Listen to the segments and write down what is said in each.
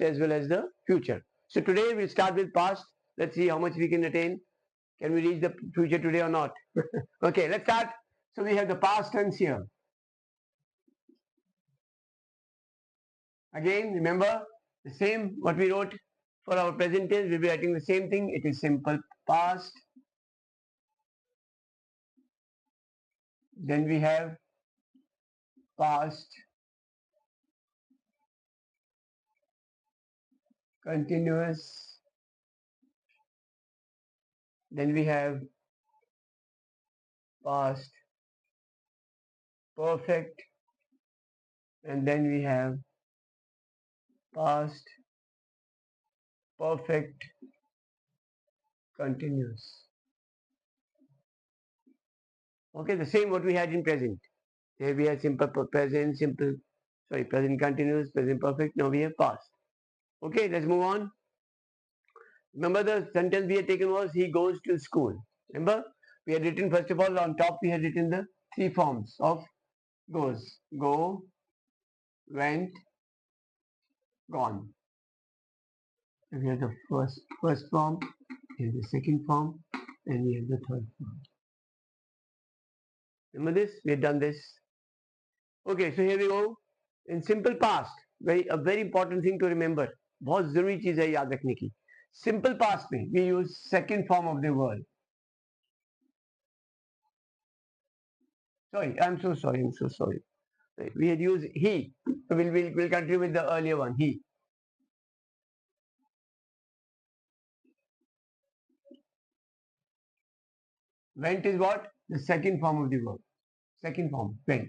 as well as the future. So today we'll start with past. Let's see how much we can attain. Can we reach the future today or not? Okay, let's start. So we have the past tense here. Again, remember the same what we wrote for our present tense. We'll be writing the same thing. It is simple past. Then we have past continuous. Then we have past perfect. And then we have past perfect continuous. Okay, the same what we had in present. Here we have simple present, present continuous, present perfect. Now we have past. Okay, let's move on. Remember the sentence we had taken was he goes to school. Remember, we had written first of all on top we had written the three forms of goes. Go, went, gone. So we have the first form, we have the second form, and we have the third form. Remember this? We had done this. Okay, so here we go. In simple past, a very important thing to remember. बहुत जरूरी चीज है याद रखने की. Simple past में we use second form of the verb. Sorry, I'm so sorry. We had used he. So we'll continue with the earlier one. He. Went is what? The second form of the verb. Second form, went.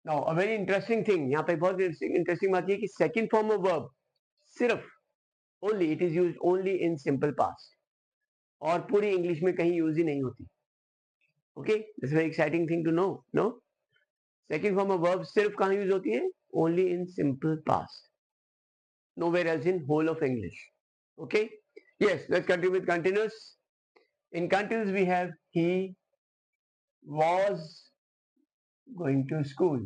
Now, a very interesting thing. यहाँ पे बहुत interesting बात ये कि second form of verb सिर्फ only it is used only in simple past. और पूरी English में कहीं यूज ही नहीं होती. Okay, that's a very exciting thing to know. No, second form of verb सिर्फ कहाँ यूज होती है? Only in simple past. Nowhere else in whole of English. Okay. Yes, let's continue with continuous. In continuous we have he was going to school.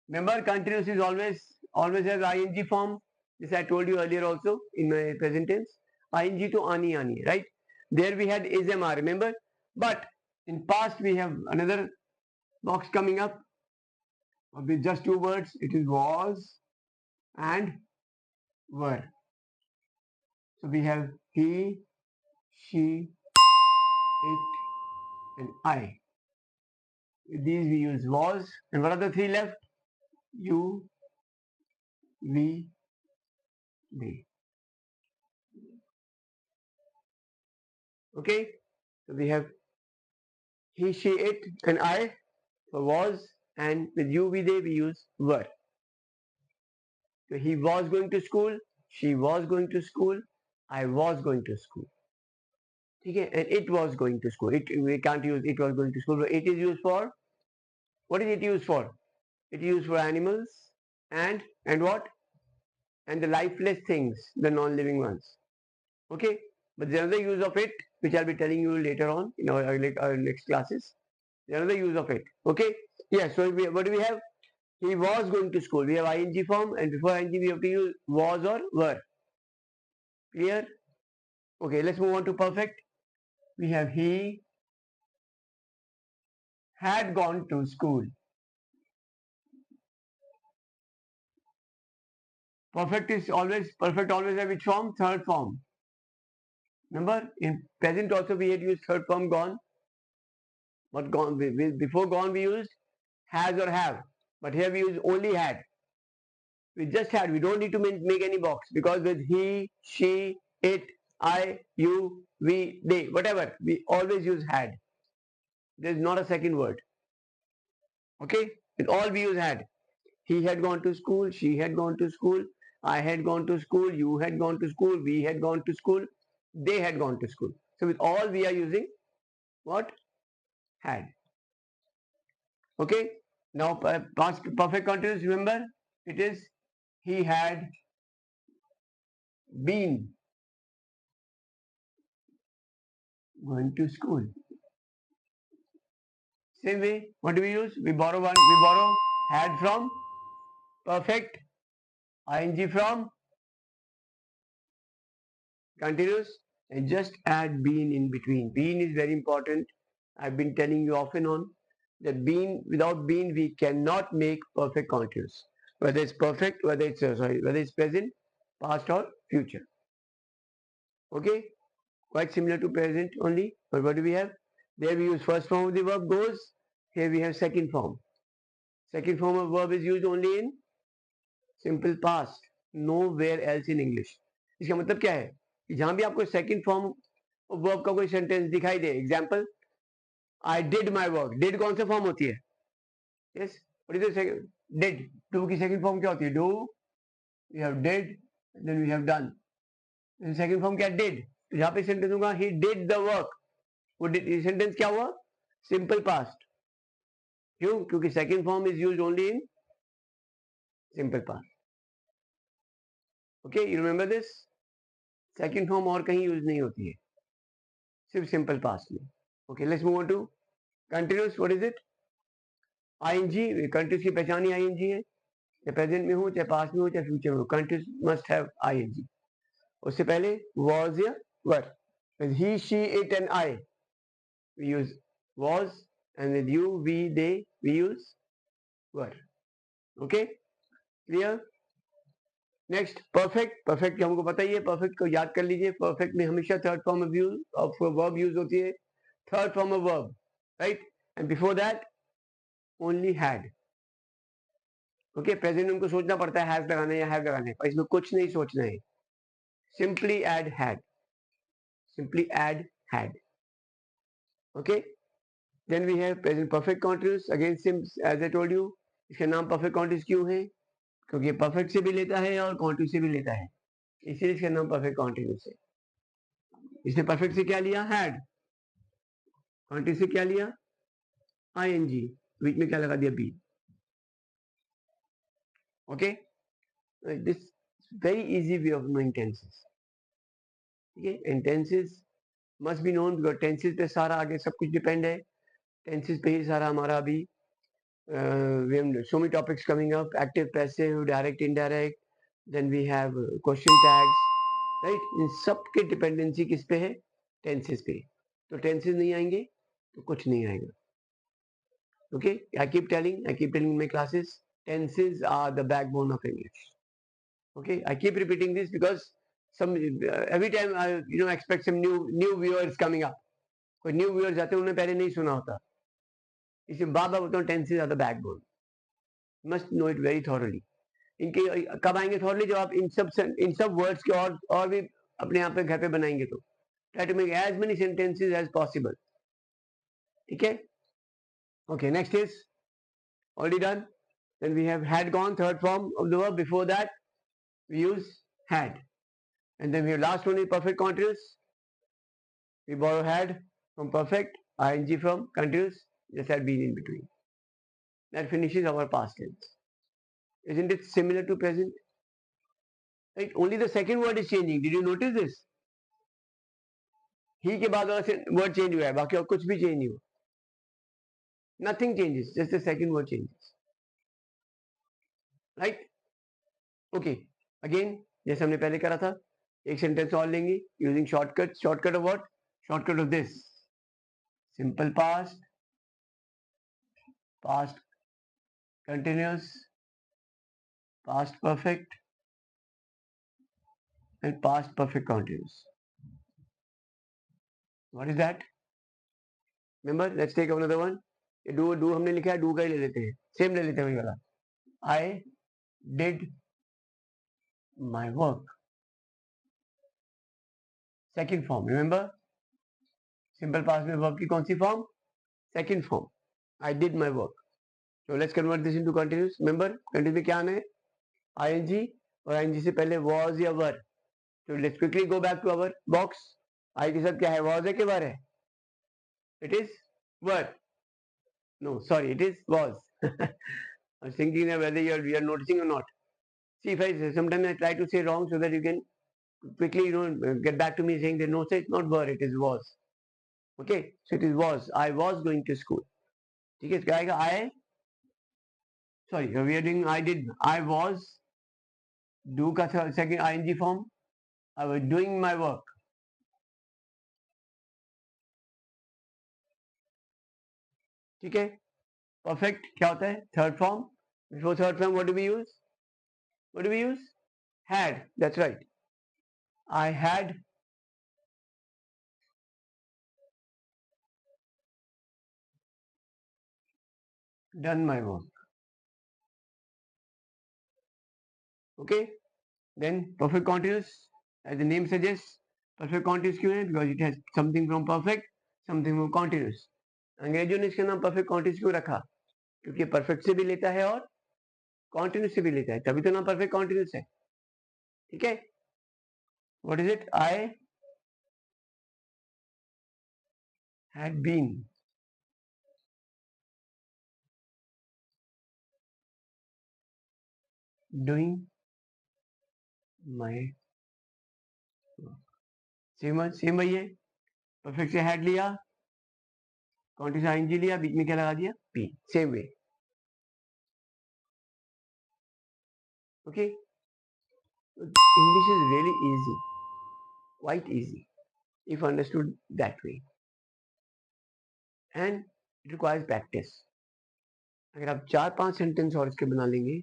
Remember, continuous is always has ing form. This I told you earlier also in my present tense. Ing to ani, right? There we had is mr, remember? But in past we have another box coming up with just two words. It is was and were. So we have he, she, it, and I. With these we use was. And what are the three left? You, we, they. Okay, so we have he, she, it, and I for was, and with you, we, they, we use were. So he was going to school, she was going to school, I was going to school. Okay, and it was going to school. We can't use it was going to school. It is used for, what is it used for? It is used for animals and what? And the lifeless things, the non-living ones. Okay, but there's another use of it, which I'll be telling you later on in our next classes. There's another use of it. Okay, yeah, so what do we have? He was going to school. We have ing form, and before ing we have to use was or were. Clear? Okay, let's move on to perfect. We have he had gone to school. Perfect always have which form? Third form. Remember, in present also we had used third form gone. But gone before gone we used has or have. But here we use only had. We just had. We don't need to make any box because with he, she, it, I, you, we, they, whatever, we always use had. There is not a second word. Okay? With all we use had. He had gone to school, she had gone to school, I had gone to school, you had gone to school, we had gone to school, they had gone to school. So with all we are using what? Had. Okay? Now past perfect continuous, remember? It is he had been going to school. Same way, what do we use? We borrow had from, perfect, ing from, continuous, and just add been in between. Been is very important. I've been telling you off and on that been, without been we cannot make perfect continuous. Whether it's perfect, whether it's whether it's present, past or future. Okay, quite similar to present only. But what do we have? There we use first form of the verb goes. Here we have second form. Second form of verb is used only in simple past, nowhere else in English. इसका मतलब क्या है कि जहां भी आपको second form of verb का कोई सेंटेंस दिखाई दे, example I did my work, did कौन सा फॉर्म होती है? Yes, what is the did, do की सेकंड फॉर्म क्या होती है? Do, we have did, then we have done, second form क्या? डिड। तो यहाँ पे सेंटेंस होगा ही डिड द वर्क, वो सेंटेंस क्या हुआ? Simple past. क्यों? क्योंकि second form is used only in simple past. Okay, you remember this? Second form और कहीं यूज नहीं होती है, सिर्फ सिंपल पास्ट में। Okay, let's move on to continuous. What is it? ING, continuous की पहचान ही आईएनजी है। चाहे प्रेजेंट में हो, चाहे पास्ट में हो, चाहे फ्यूचर में हो, कंटिन्यूअस मस्ट हैव आईएनजी। उससे पहले वाज या were. He, she, it and I we use was, and with you, we, they, we use were. Okay, clear? Next perfect. Perfect की हमको पता ही है, परफेक्ट को याद कर लीजिए। परफेक्ट में हमेशा third form of verb use होती है, third form of verb, right? And before that only had. Okay, present में उनको सोचना पड़ता है हैज लगाना है या हैव लगाना है, पर इसमें कुछ नहीं सोचना है, simply add had, simply add had. Okay, then we have present perfect continuous. Again as I told you, इसका नाम परफेक्ट कॉन्टिन्यूअस क्यों है? क्योंकि परफेक्ट से भी लेता है और कॉन्टिन्यूअस से भी लेता है, इसीलिए इसका नाम परफेक्ट कॉन्टिन्यूअस है। इसने परफेक्ट से क्या लिया? हैड। कॉन्टिन्यूअस से क्या लिया? आईएनजी। बीच में क्या लगा दिया? B. Okay, this very easy way of knowing tenses. ठीक है, and tenses must be known because tenses पे सारा आगे सब कुछ डिपेंड है। टेंसेस पे ही सारा हमारा अभी so many topics coming up: active, passive, direct, indirect, then we have question tags, right? इन सब के डिपेंडेंसी किस पे है? टेंसेस पे। तो टेंसेस नहीं आएंगे तो कुछ नहीं आएगा। Okay, I keep telling in my classes, tenses are the backbone of English. Okay, I keep repeating this because some every time I expect some new viewers coming up. कोई new viewers आते हैं, उन्हें पहले नहीं सुना होता, इसलिए बार बार बोलता हूँ tenses are the backbone, must know it very thoroughly. इनके कब आएंगे थॉरली? जब आप इन सब वर्ड्स के और भी अपने यहाँ पे घर पे बनाएंगे तो try to make as many sentences as possible. ठीक है? Okay, next is already done. Then we have had gone, third form of the verb. Before that we use had, and then we have last one is perfect continuous. We borrow had from perfect, ing from continuous, just add been in between. That finishes our past tense. Isn't it similar to present? Right? Only the second word is changing. Did you notice this? He के बाद वाला word change हुआ है, बाकी और कुछ भी change नहीं हुआ. Nothing changes, just the second word changes. Right? Okay. Again, जैसे हमने पहले करा था, एक सेंटेंस और लेंगे using shortcut. Shortcut of what? Shortcut of this: simple past, past continuous, past perfect and past perfect continuous. What is that? Remember, let's take another one. ये डू हमने लिखा है, डू का ही ले लेते हैं, सेम ले लेते हैं वही वाला। I did my work, second form. Remember, simple past में वर्ब की कौन सी फॉर्म? Second form, I did my work. So let's convert this into continuous. Remember, continuous में क्या आना है? ing, और ing से पहले was या were. So let's quickly go back to our box. I के साथ क्या है? Was है कि were है? It is were. No, sorry, it is was. I was thinking whether you are noticing or not. See, if I sometimes I try to say wrong so that you can quickly get back to me saying that no, say it's not were, it is was. Okay, so it is was. I was going to school. ठीक है, क्या आएगा? I Sorry, we are doing I did. I was. Do का second ing form. I was doing my work. ठीक है. Perfect क्या होता है? Third form. Before third form, what do we use? What do we use? Had. That's right. I had done my work. Okay. Then perfect continuous, as the name suggests, perfect continuous क्यों है? Because it has something from perfect, something from continuous. अंग्रेजों ने इसका नाम perfect continuous क्यों रखा? क्योंकि perfect से भी लेता है और continuous से भी लेता है, तभी तो नाम perfect continuous है. ठीक है? What is it? I had been doing my same वही है. perfect से had लिया, continuous ing लिया, बीच में क्या लगा दिया? P. Same way. Okay? English is really easy, quite easy, if understood that way. And it requires practice. अगर आप 4-5 सेंटेंस और इसके बना लेंगे,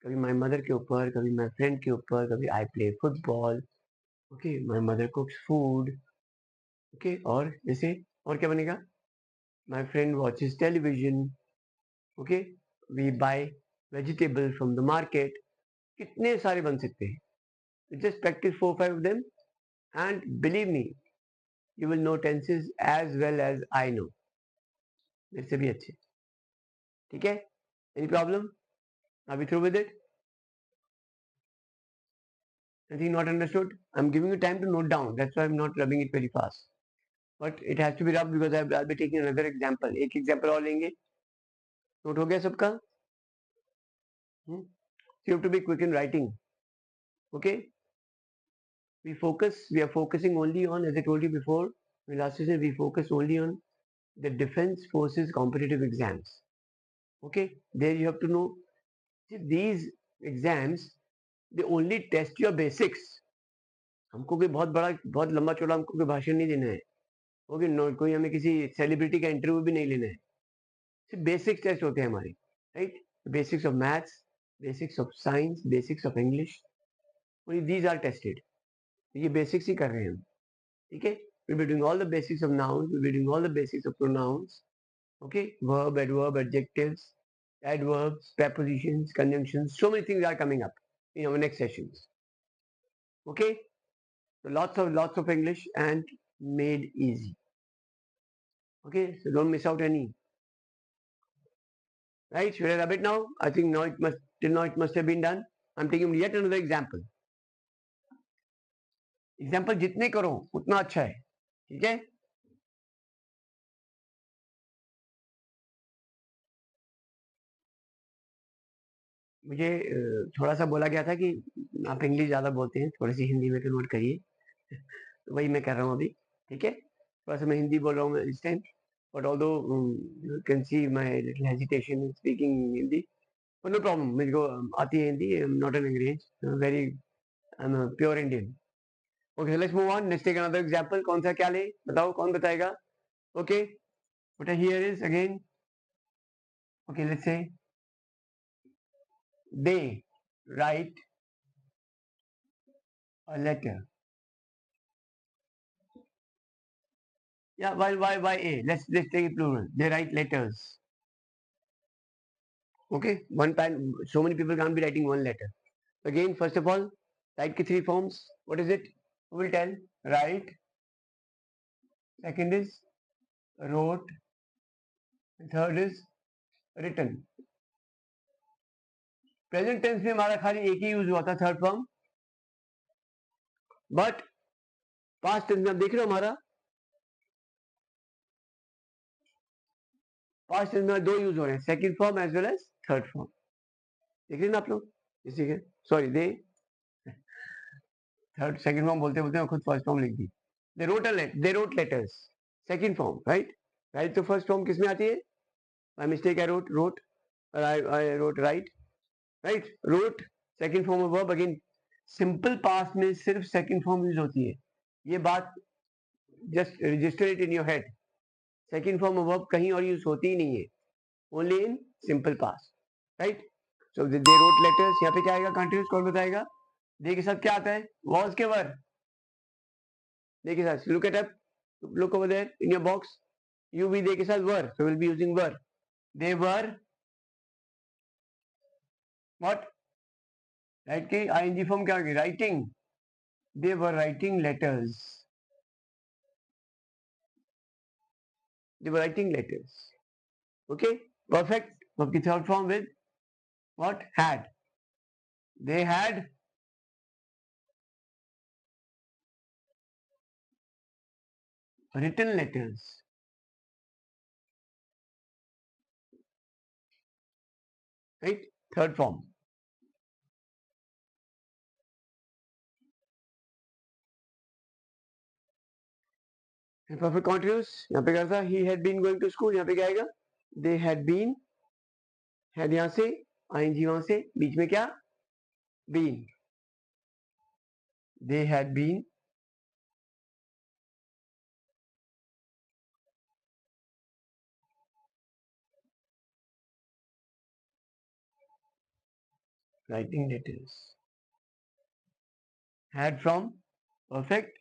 कभी माई मदर के ऊपर, कभी माई फ्रेंड के ऊपर, कभी I play football, okay, my mother cooks food, okay, और जैसे और क्या बनेगा? My friend watches television, okay, we buy vegetable from the market. कितने सारे बन सकते हैं. Just practice 4-5 of them and believe me, you will know tenses as well as I know. मेरे से भी अच्छे. ठीक है? Any problem? Are we through with it? Anything not understood? I'm giving you time to note down. That's why I'm not rubbing it very fast. But it has to be rubbed because I'll be taking another example. एक example और लेंगे. Note हो गया सबका? So you have to be quick in writing. Okay? We are focusing only on, as I told you before, in last session, we focus only on the defense forces competitive exams. Okay? There you have to know, these exams, they only test your basics. हमको कोई बहुत लंबा चौड़ा हमको कोई भाषण नहीं देना है. ओके, कोई हमें किसी सेलिब्रिटी का इंटरव्यू भी नहीं लेना है. सिर्फ बेसिक्स टेस्ट होते हैं हमारे, right? Basics of maths, basics of science, basics of English, these are tested. ये बेसिक्स ही कर रहे हैं हम. ठीक है? we'll be doing all the basics of nouns, we'll be doing all the basics of pronouns, okay, verb, adverb, adjectives, adverbs, prepositions, conjunctions. So many things are coming up in our next sessions. Okay, so lots of English and made easy. Okay, so don't miss out any. Right? Should I rub it now? I think now till now it must have been done. I'm taking yet another example. Example जितने करो उतना अच्छा है. ठीक है? मुझे थोड़ा सा बोला गया था कि आप इंग्लिश ज़्यादा बोलते हैं, थोड़ी सी हिंदी में कन्वर्ट करिए. तो वही मैं कर रहा हूँ अभी. ठीक है? थोड़ा सा मैं हिंदी बोल रहा हूँ इस time. But although you can see my little hesitation in speaking Hindi, but no problem. मुझे को आती है Hindi. I'm not an English. I'm a pure Indian. Okay, let's move on. Let's take another example. कौन सा क्या ले? बताओ, कौन बताएगा? Okay, what here is again. Okay, let's say they write a letter. Yeah, why a? Let's take it plural. They write letters. Okay, one time, so many people can't be writing one letter. Again, first of all, write ki 3 forms. What is it? Who will tell? Write. Second is wrote. And third is written. Present tense में हमारा खाली एक ही use हुआ था, third form. But past tense में आप देख रहे हो हमारा पास्ट टेंस में 2 यूज हो रहे हैं, second form as well as third form. देख रहे हैं ना आप लोग? इसी के sorry they third second form बोलते बोलते खुद फर्स्ट फॉर्म लिख दी. They wrote letters, second form, right? Right तो फर्स्ट फॉर्म किस में आती है? By mistake I wrote or I wrote right, right? Wrote second form of verb. Again, simple past में सिर्फ second form यूज होती है. ये बात just register it in your head. Second form of verb कहीं और यूज होती ही नहीं है. Only in simple past, right? So they wrote letters. यहाँ पे क्या आएगा? Continuous. कौन बताएगा? दे के साथ क्या आता है? Was के were. दे के साथ. Look at up. Look over there in your box. You भी दे के साथ were. So we'll be using were. They were what? Right की ing form क्या होगी? Writing. They were writing letters. They were writing letters. Okay. Perfect. Verb की third form with what? Had. They had written letters. Right? Third form. Perfect continuous. यहाँ पे क्या था? He had been going to school. यहाँ पे क्या आएगा? They had been. had यहाँ से, ing वहां से, बीच में क्या? Been. They had been writing letters. Had from perfect,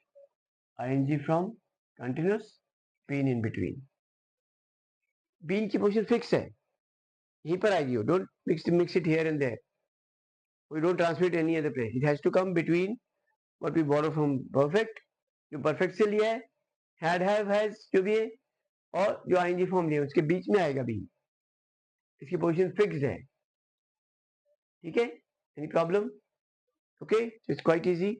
ing from continuous, been in between. Been की पोजीशन फिक्स है, यहीं पर आएगी. Don't mix it here and there. We don't transfer it any other place. It has to come between what we borrow from perfect, जो perfect से लिया है, had, have, has जो भी है, और जो ing फॉर्म लिया है उसके बीच में आएगा been. इसकी पोजीशन फिक्स्ड है. ठीक है? Any problem? Okay, so it's quite easy.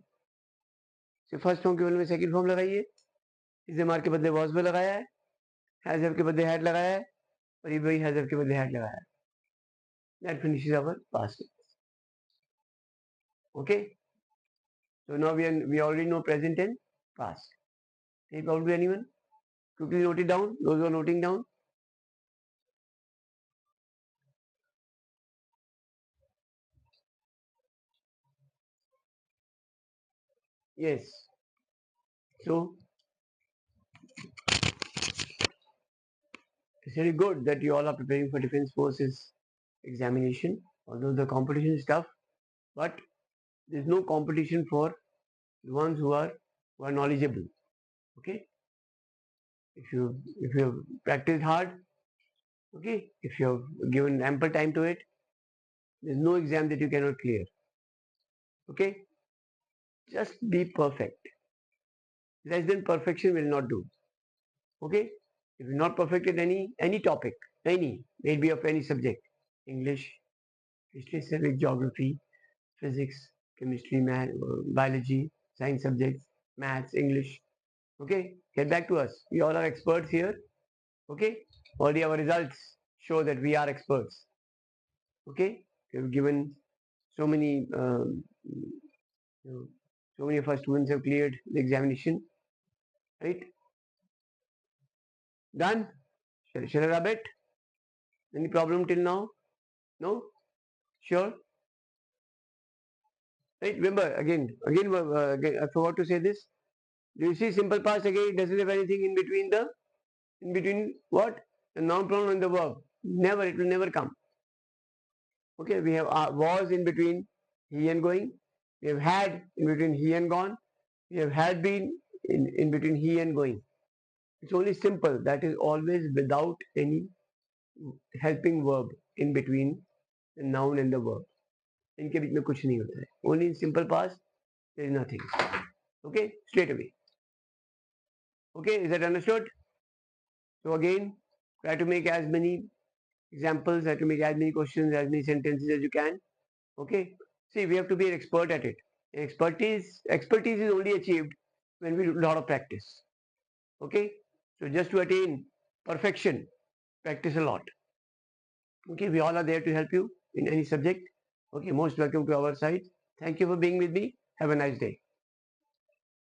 So first form के बदले में सेकंड फॉर्म लगाइए. इसे मार के बदले वॉज में लगाया है, हैज हैव के बदले हैड लगाया है, और ये वही हैज हैव के बदले हैड लगाया है. That finishes our past tense. Okay, so now we already know present and past. Any problem to anyone? Quickly note it down, those who are noting down. Yes, so it's very good that you all are preparing for defense forces examination, although the competition is tough, but there's no competition for the ones who are knowledgeable. Okay, if you have practiced hard, okay, if you have given ample time to it, there's no exam that you cannot clear. Okay, just be perfect. Less than perfection will not do. Okay, if you're not perfect at any topic, maybe of any subject, English, history, civic, geography, physics, chemistry, math, biology, science subjects, maths, English. Okay, get back to us. We all are experts here. Okay, already our results show that we are experts. Okay, we've given so many, so many of our students have cleared the examination. Right? Done? Shall I rub it? Any problem till now? No? Sure? Right? Remember, again, I forgot to say this. Do you see simple past again? It doesn't have anything in between what? The noun pronoun and the verb. Never, it will never come. Okay, we have was in between he and going. We have had in between he and gone. We have had been in between he and going. It's only simple. That is always without any helping verb in between the noun and the verb. इनके बीच में कुछ नहीं होता है. Only in simple past there is nothing. Okay, straight away. Okay, is that understood? So again, try to make as many examples, try to make as many questions, as many sentences as you can. Okay, see, we have to be an expert at it. Expertise is only achieved when we do a lot of practice. Okay, so just to attain perfection, practice a lot. Okay, we all are there to help you in any subject. Okay, most welcome to our site. Thank you for being with me. Have a nice day.